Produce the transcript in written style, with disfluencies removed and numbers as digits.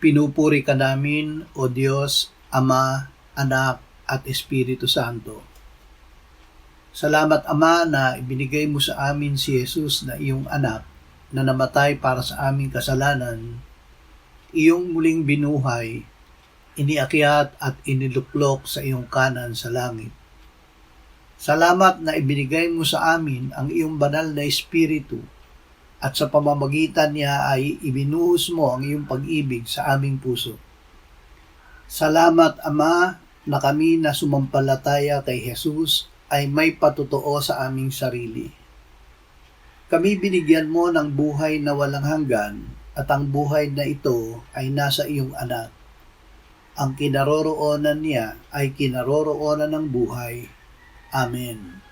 Pinupuri ka namin, O Diyos, Ama, Anak, at Espiritu Santo. Salamat, Ama, na ibinigay mo sa amin si Jesus na iyong anak na namatay para sa aming kasalanan, iyong muling binuhay, iniakyat at iniluklok sa iyong kanan sa langit. Salamat na ibinigay mo sa amin ang iyong banal na Espiritu at sa pamamagitan niya ay ibinuhos mo ang iyong pag-ibig sa aming puso. Salamat, Ama, na kami na sumampalataya kay Jesus ay may patotoo sa aming sarili. Kami binigyan mo ng buhay na walang hanggan at ang buhay na ito ay nasa iyong anak. Ang kinaroroonan niya ay kinaroroonan ng buhay. Amen.